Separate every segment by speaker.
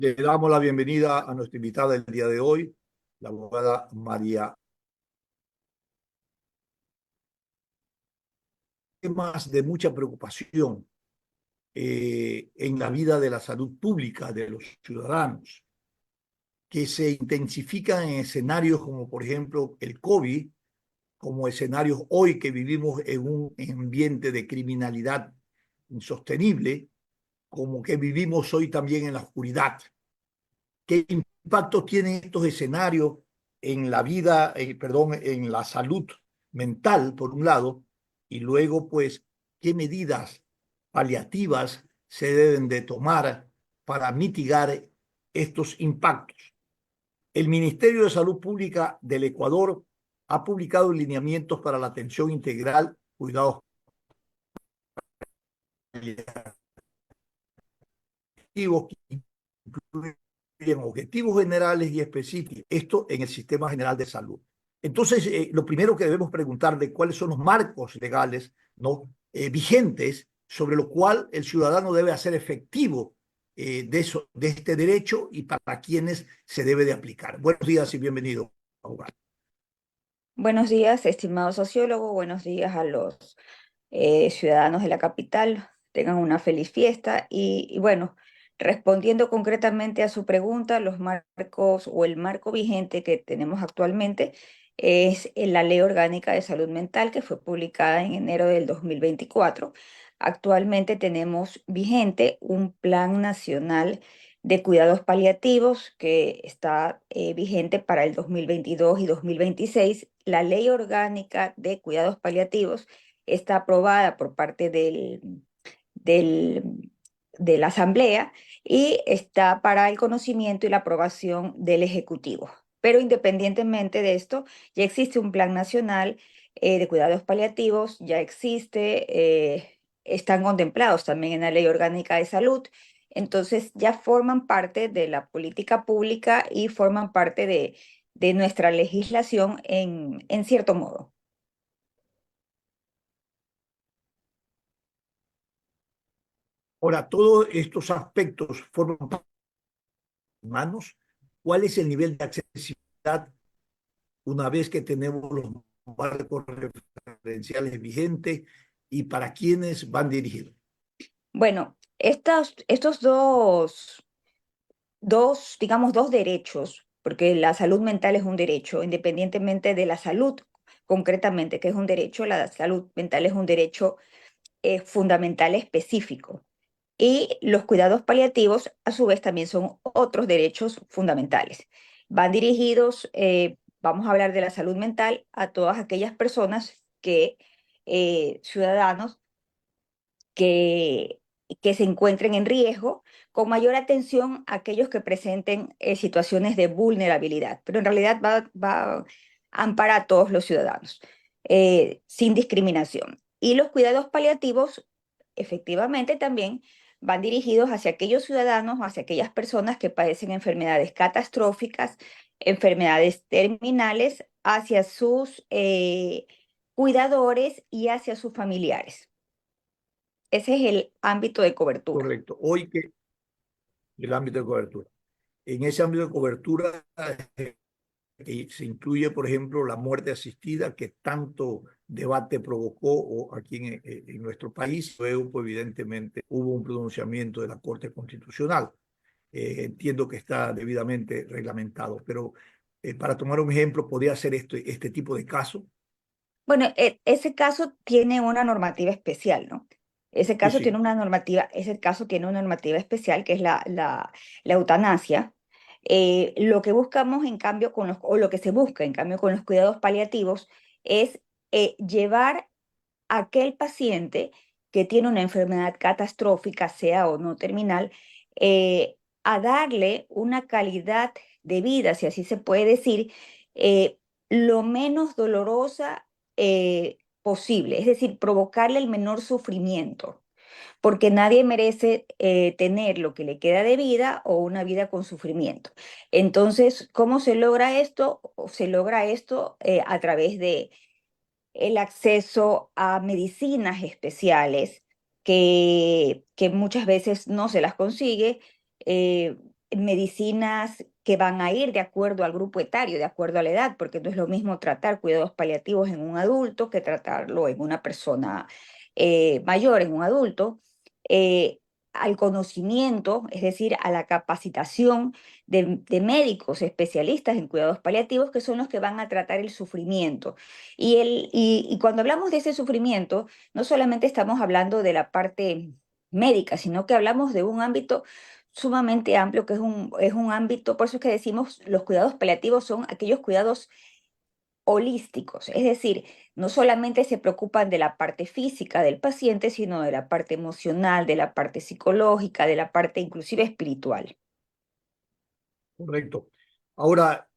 Speaker 1: Le damos la bienvenida a nuestra invitada del día de hoy, la abogada María. Temas de mucha preocupación en la vida de la salud pública de los ciudadanos, que se intensifican en escenarios como, por ejemplo, el COVID, como escenarios hoy que vivimos en un ambiente de criminalidad insostenible, como que vivimos hoy también en la oscuridad. ¿Qué impacto tienen estos escenarios en la vida, perdón, en la salud mental, por un lado, y luego, pues, qué medidas paliativas se deben de tomar para mitigar estos impactos? El Ministerio de Salud Pública del Ecuador ha publicado lineamientos para la atención integral, cuidados paliativos que incluyen objetivos generales y específicos, esto en el Sistema General de Salud. Entonces, lo primero que debemos preguntar de cuáles son los marcos legales, ¿no? Vigentes sobre lo cual el ciudadano debe hacer efectivo de este derecho y para quienes se debe de aplicar. Buenos días y bienvenido, abogado.
Speaker 2: Buenos días, estimado sociólogo. Buenos días a los ciudadanos de la capital. Tengan una feliz fiesta. Y bueno, respondiendo concretamente a su pregunta, los marcos o el marco vigente que tenemos actualmente es la Ley Orgánica de Salud Mental que fue publicada en enero del 2024. Actualmente tenemos vigente un Plan Nacional de Cuidados Paliativos que está vigente para el 2022 y 2026. La Ley Orgánica de Cuidados Paliativos está aprobada por parte del- de la Asamblea y está para el conocimiento y la aprobación del Ejecutivo. Pero independientemente de esto, ya existe un plan nacional de cuidados paliativos, ya existe, están contemplados también en la Ley Orgánica de Salud, entonces ya forman parte de la política pública y forman parte de nuestra legislación en cierto modo.
Speaker 1: Ahora, todos estos aspectos forman parte de las manos. ¿Cuál es el nivel de accesibilidad una vez que tenemos los marcos referenciales vigentes y para quiénes van dirigidos?
Speaker 2: Bueno, estos digamos, dos derechos, porque la salud mental es un derecho, independientemente de la salud, concretamente, que es un derecho, la salud mental es un derecho fundamental específico. Y los cuidados paliativos, a su vez, también son otros derechos fundamentales. Van dirigidos, vamos a hablar de la salud mental, a todas aquellas personas ciudadanos, que, que se encuentren en riesgo, con mayor atención a aquellos que presenten situaciones de vulnerabilidad, pero en realidad va a amparar a todos los ciudadanos, sin discriminación. Y los cuidados paliativos, efectivamente, también van dirigidos hacia aquellos ciudadanos o hacia aquellas personas que padecen enfermedades catastróficas, enfermedades terminales, hacia sus cuidadores y hacia sus familiares. Ese es el ámbito de cobertura.
Speaker 1: Correcto. Hoy que el ámbito de cobertura. En ese ámbito de cobertura se incluye, por ejemplo, la muerte asistida que tanto debate provocó aquí en nuestro país. Luego, pues, evidentemente, hubo un pronunciamiento de la Corte Constitucional. Entiendo que está debidamente reglamentado, pero para tomar un ejemplo, podría ser este tipo de caso.
Speaker 2: Bueno, ese caso tiene una normativa especial, ¿no?
Speaker 1: Sí, sí.
Speaker 2: Ese caso tiene una normativa especial que es la eutanasia. Lo que buscamos en cambio o lo que se busca en cambio con los cuidados paliativos es llevar a aquel paciente que tiene una enfermedad catastrófica, sea o no terminal, a darle una calidad de vida, si así se puede decir, lo menos dolorosa posible, es decir, provocarle el menor sufrimiento, porque nadie merece tener lo que le queda de vida o una vida con sufrimiento. Entonces, ¿cómo se logra esto? Se logra esto a través de el acceso a medicinas especiales que muchas veces no se las consigue. medicinas que van a ir de acuerdo al grupo etario, de acuerdo a la edad, porque no es lo mismo tratar cuidados paliativos en un adulto que tratarlo en una persona mayor, en un adulto. Eh, Al conocimiento, es decir, a la capacitación de médicos especialistas en cuidados paliativos, que son los que van a tratar el sufrimiento. Y cuando hablamos de ese sufrimiento, no solamente estamos hablando de la parte médica, sino que hablamos de un ámbito sumamente amplio, que es un ámbito, por eso es que decimos los cuidados paliativos son aquellos cuidados holísticos, es decir, no solamente se preocupan de la parte física del paciente, sino de la parte emocional, de la parte psicológica, de la parte inclusive espiritual.
Speaker 1: Correcto. Ahora,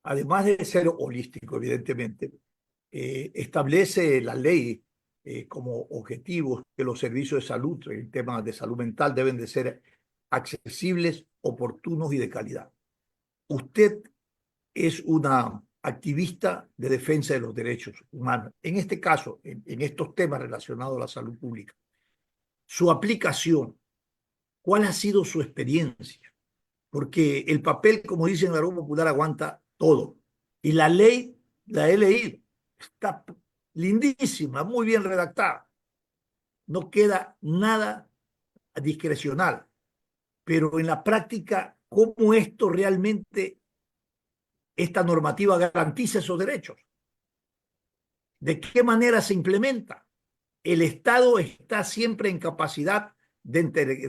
Speaker 1: además de ser holístico, evidentemente, establece la ley como objetivos que los servicios de salud, en temas de salud mental, deben de ser accesibles, oportunos y de calidad. Usted es una activista de defensa de los derechos humanos. En este caso, en estos temas relacionados a la salud pública, su aplicación, ¿cuál ha sido su experiencia? Porque el papel, como dicen en la Unión Popular, aguanta todo. Y la ley, la he leído, está lindísima, muy bien redactada. No queda nada discrecional. Pero en la práctica, ¿cómo esto realmente, esta normativa garantiza esos derechos? ¿De qué manera se implementa? El Estado está siempre en capacidad de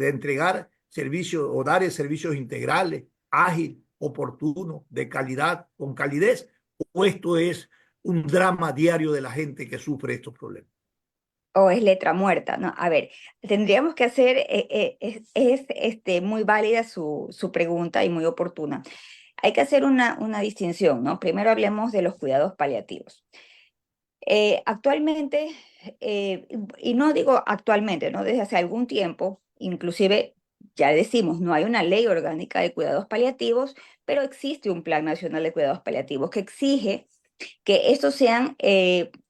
Speaker 1: entregar servicios o dar servicios integrales, ágil, oportuno, de calidad, con calidez, o esto es un drama diario de la gente que sufre estos problemas.
Speaker 2: O es letra muerta, ¿no? A ver, tendríamos que hacer, muy válida su pregunta y muy oportuna. Hay que hacer una distinción, ¿no? Primero hablemos de los cuidados paliativos. Actualmente, y no digo actualmente, ¿no? Desde hace algún tiempo, inclusive ya decimos, no hay una ley orgánica de cuidados paliativos, pero existe un Plan Nacional de Cuidados Paliativos que exige que estos sean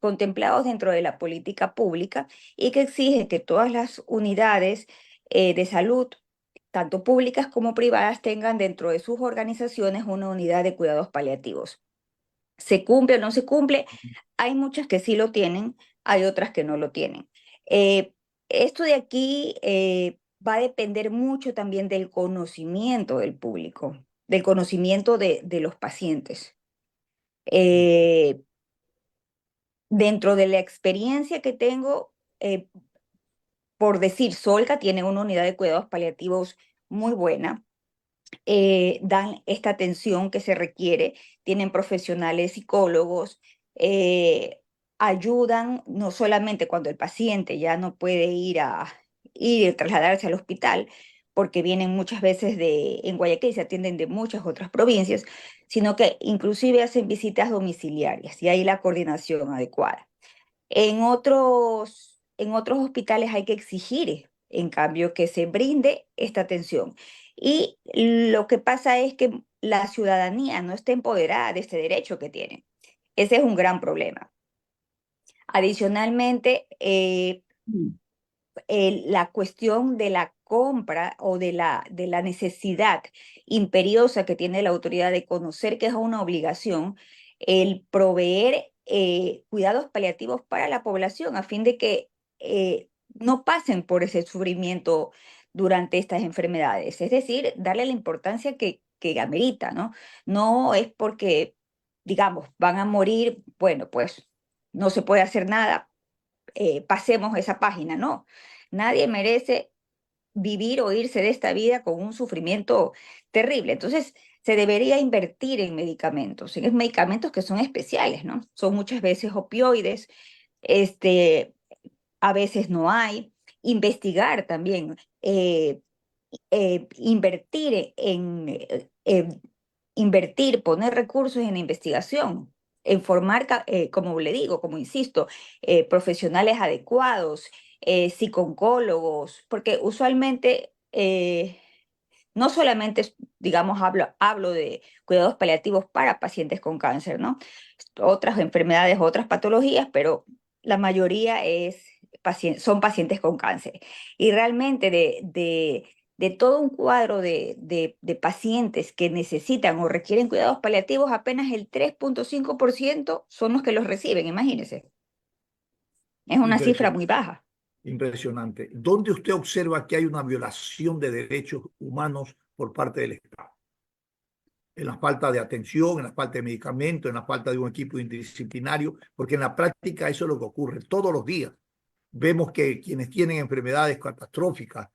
Speaker 2: contemplados dentro de la política pública y que exige que todas las unidades de salud, tanto públicas como privadas, tengan dentro de sus organizaciones una unidad de cuidados paliativos. ¿Se cumple o no se cumple? Hay muchas que sí lo tienen, hay otras que no lo tienen. Eh, Esto de aquí va a depender mucho también del conocimiento del público, del conocimiento de los pacientes. Eh, Dentro de la experiencia que tengo, por decir, Solca tiene una unidad de cuidados paliativos muy buena, dan esta atención que se requiere, tienen profesionales psicólogos, ayudan no solamente cuando el paciente ya no puede ir trasladarse al hospital, porque vienen muchas veces en Guayaquil, se atienden de muchas otras provincias, sino que inclusive hacen visitas domiciliarias y hay la coordinación adecuada. En otros hospitales hay que exigir, en cambio, que se brinde esta atención. Y lo que pasa es que la ciudadanía no está empoderada de este derecho que tiene. Ese es un gran problema. Adicionalmente, la cuestión de la compra o de la necesidad imperiosa que tiene la autoridad de conocer que es una obligación el proveer cuidados paliativos para la población a fin de que no pasen por ese sufrimiento durante estas enfermedades. Es decir, darle la importancia que amerita, ¿no? No es porque, digamos, van a morir, bueno, pues no se puede hacer nada, pasemos esa página, no. Nadie merece vivir o irse de esta vida con un sufrimiento terrible. Entonces, se debería invertir en medicamentos que son especiales, ¿no? Son muchas veces opioides, este, a veces no hay. Investigar también, invertir invertir, poner recursos en investigación, en formar, como le digo, como insisto, profesionales adecuados, psicólogos, porque usualmente no solamente, digamos, hablo de cuidados paliativos para pacientes con cáncer, ¿no? Otras enfermedades, otras patologías, pero la mayoría son pacientes con cáncer. Y realmente de todo un cuadro de pacientes que necesitan o requieren cuidados paliativos, apenas el 3,5% son los que los reciben, imagínense. Es una cifra
Speaker 1: Impresionante.
Speaker 2: muy baja.
Speaker 1: Impresionante. ¿Dónde usted observa que hay una violación de derechos humanos por parte del Estado? En la falta de atención, en la falta de medicamentos, en la falta de un equipo interdisciplinario, porque en la práctica eso es lo que ocurre todos los días. Vemos que quienes tienen enfermedades catastróficas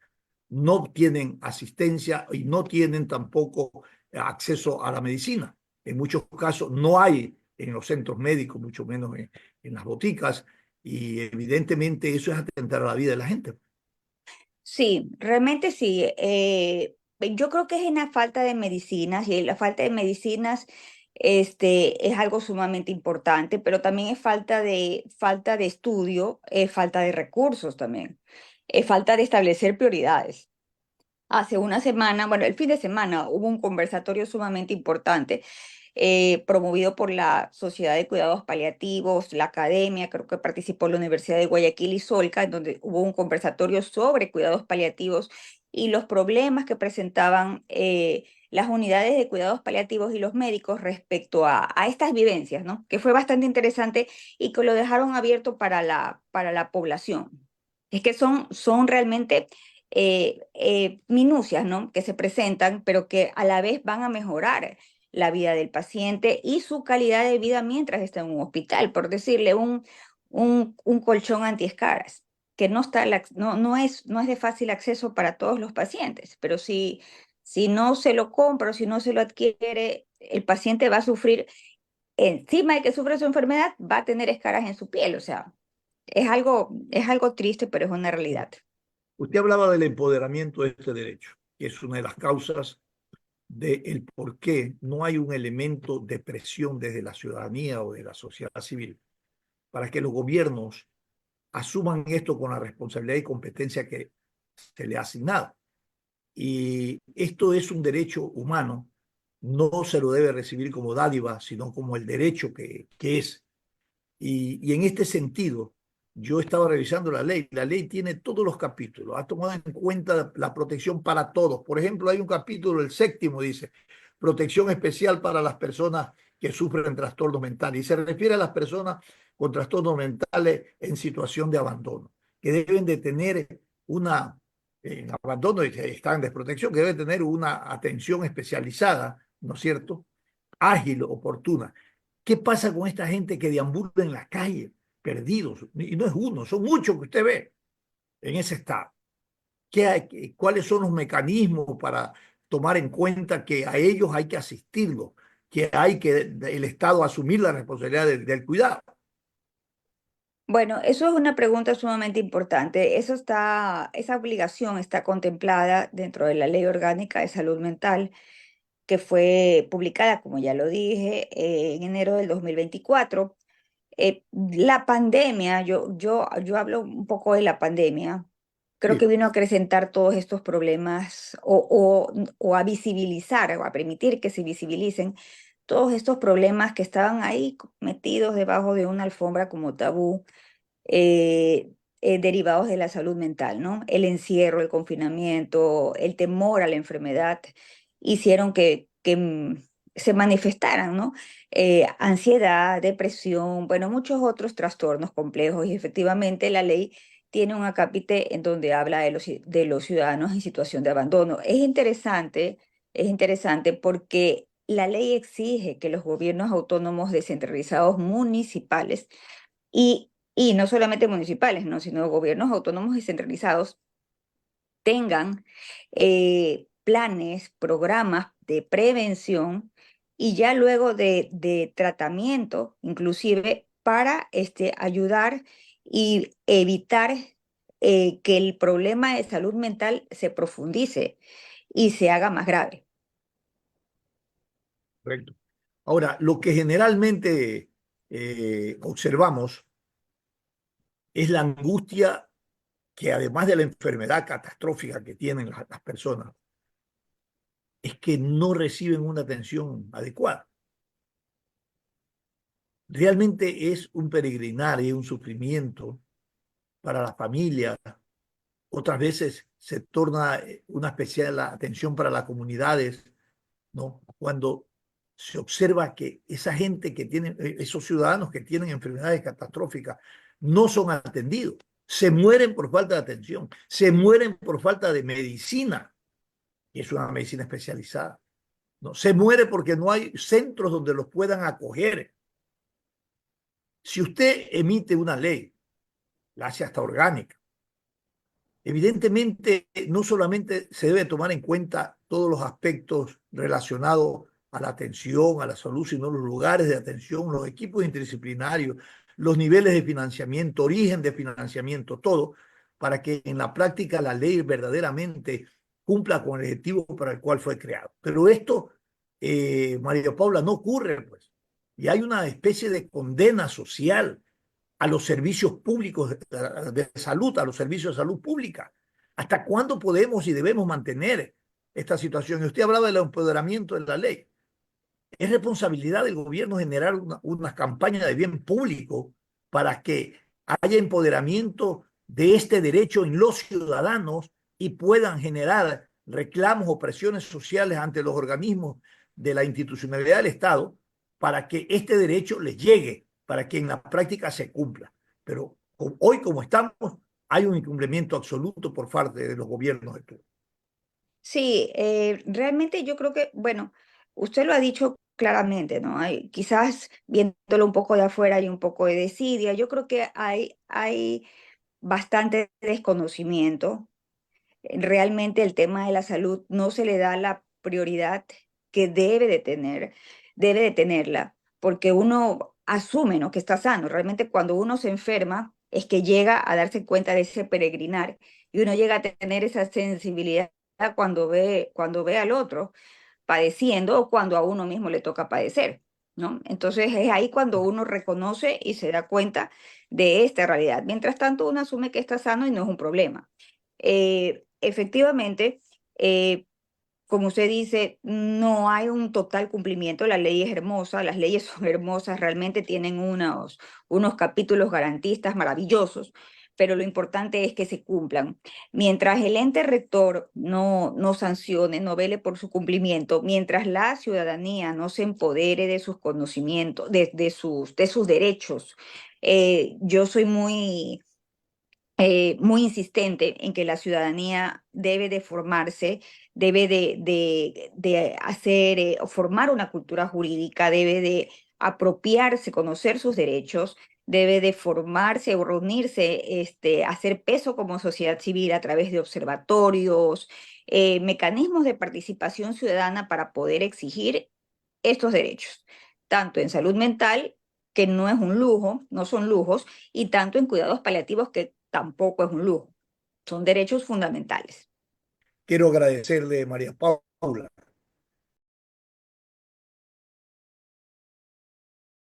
Speaker 1: no tienen asistencia y no tienen tampoco acceso a la medicina. En muchos casos no hay en los centros médicos, mucho menos en las boticas, y evidentemente eso es atentar a la vida de la gente.
Speaker 2: Sí, realmente sí. Yo creo que es en la falta de medicinas y la falta de medicinas es algo sumamente importante, pero también es falta de estudio, falta de recursos también, falta de establecer prioridades. Hace una semana, bueno, el fin de semana hubo un conversatorio sumamente importante promovido por la Sociedad de Cuidados Paliativos, la Academia, creo que participó la Universidad de Guayaquil y Solca, en donde hubo un conversatorio sobre cuidados paliativos y los problemas que presentaban las unidades de cuidados paliativos y los médicos respecto a estas vivencias, ¿no? Que fue bastante interesante y que lo dejaron abierto para la población. Es que son realmente minucias, ¿no? Que se presentan, pero que a la vez van a mejorar la vida del paciente y su calidad de vida mientras está en un hospital, por decirle un colchón antiescaras, que no, está no es de fácil acceso para todos los pacientes, pero si no se lo compra o si no se lo adquiere, el paciente va a sufrir, encima de que sufre su enfermedad, va a tener escaras en su piel, o sea, es algo triste, pero es una realidad.
Speaker 1: Usted hablaba del empoderamiento de este derecho, que es una de las causas del por qué no hay un elemento de presión desde la ciudadanía o de la sociedad civil para que los gobiernos asuman esto con la responsabilidad y competencia que se le ha asignado. Y esto es un derecho humano, no se lo debe recibir como dádiva, sino como el derecho que es. Y en este sentido, yo he estado revisando la ley tiene todos los capítulos, ha tomado en cuenta la protección para todos. Por ejemplo, hay un capítulo, el séptimo, dice, protección especial para las personas que sufren trastornos mentales, y se refiere a las personas con trastornos mentales en situación de abandono, que deben de tener una, en abandono y que están en desprotección, que deben tener una atención especializada, ¿no es cierto?, ágil, oportuna. ¿Qué pasa con esta gente que deambula en la calle, perdidos? Y no es uno, son muchos que usted ve en ese estado. ¿Cuáles son los mecanismos para tomar en cuenta que a ellos hay que asistirlos, que hay que el Estado asumir la responsabilidad del cuidado?
Speaker 2: Bueno, eso es una pregunta sumamente importante. Esa obligación está contemplada dentro de la Ley Orgánica de Salud Mental, que fue publicada, como ya lo dije, en enero del 2024. La pandemia, yo hablo un poco de la pandemia, creo que
Speaker 1: Sí,
Speaker 2: vino a acrecentar todos estos problemas o a visibilizar o a permitir que se visibilicen todos estos problemas que estaban ahí metidos debajo de una alfombra como tabú, eh, derivados de la salud mental, ¿no? El encierro, el confinamiento, el temor a la enfermedad, hicieron que se manifestaran, ¿no? Ansiedad, depresión, bueno, muchos otros trastornos complejos y efectivamente la ley tiene un acápite en donde habla de los ciudadanos en situación de abandono. Es interesante porque la ley exige que los gobiernos autónomos descentralizados municipales y no solamente municipales, ¿no? Sino gobiernos autónomos descentralizados tengan planes, programas de prevención y ya luego de tratamiento, inclusive para ayudar y evitar que el problema de salud mental se profundice y se haga más grave.
Speaker 1: correcto. Ahora, lo que generalmente observamos es la angustia que además de la enfermedad catastrófica que tienen las personas, es que no reciben una atención adecuada. Realmente es un peregrinar y un sufrimiento para la familia otras veces se torna una especial atención para las comunidades, ¿no? Cuando se observa que esa gente que tiene, esos ciudadanos que tienen enfermedades catastróficas, no son atendidos, se mueren por falta de atención, se mueren por falta de medicina, y es una medicina especializada, ¿no? Se muere porque no hay centros donde los puedan acoger. Si usted emite una ley, la hace hasta orgánica, evidentemente no solamente se debe tomar en cuenta todos los aspectos relacionados a la atención, a la salud, sino los lugares de atención, los equipos interdisciplinarios, los niveles de financiamiento, origen de financiamiento, todo, para que en la práctica la ley verdaderamente cumpla con el objetivo para el cual fue creado. Pero esto, María Paula, no ocurre, pues. Y hay una especie de condena social a los servicios públicos de salud, a los servicios de salud pública. ¿Hasta cuándo podemos y debemos mantener esta situación? Y usted hablaba del empoderamiento de la ley. Es responsabilidad del gobierno generar una campaña de bien público para que haya empoderamiento de este derecho en los ciudadanos y puedan generar reclamos o presiones sociales ante los organismos de la institucionalidad del Estado para que este derecho les llegue, para que en la práctica se cumpla. Pero hoy, como estamos, hay un incumplimiento absoluto por parte de los gobiernos de turno.
Speaker 2: Sí, realmente yo creo que, bueno, usted lo ha dicho claramente, ¿no? Quizás viéndolo un poco de afuera hay un poco de desidia. Yo creo que hay bastante desconocimiento. Realmente el tema de la salud no se le da la prioridad que debe de tenerla, porque uno asume, ¿no?, que está sano. Realmente cuando uno se enferma es que llega a darse cuenta de ese peregrinar y uno llega a tener esa sensibilidad cuando ve al otro padeciendo o cuando a uno mismo le toca padecer, ¿no? Entonces es ahí cuando uno reconoce y se da cuenta de esta realidad. Mientras tanto, uno asume que está sano y no es un problema. Efectivamente, eh, como usted dice, no hay un total cumplimiento. La ley es hermosa, las leyes son hermosas, realmente tienen unos capítulos garantistas maravillosos, pero lo importante es que se cumplan. Mientras el ente rector no sancione, no vele por su cumplimiento, mientras la ciudadanía no se empodere de sus conocimientos, de sus derechos, yo soy muy insistente en que la ciudadanía debe de formarse, debe de hacer, o formar una cultura jurídica, debe de apropiarse, conocer sus derechos, debe de formarse o reunirse, hacer peso como sociedad civil a través de observatorios, mecanismos de participación ciudadana para poder exigir estos derechos, tanto en salud mental, que no es un lujo, no son lujos, y tanto en cuidados paliativos, que tampoco es un lujo, son derechos fundamentales.
Speaker 1: Quiero agradecerle, María Paula,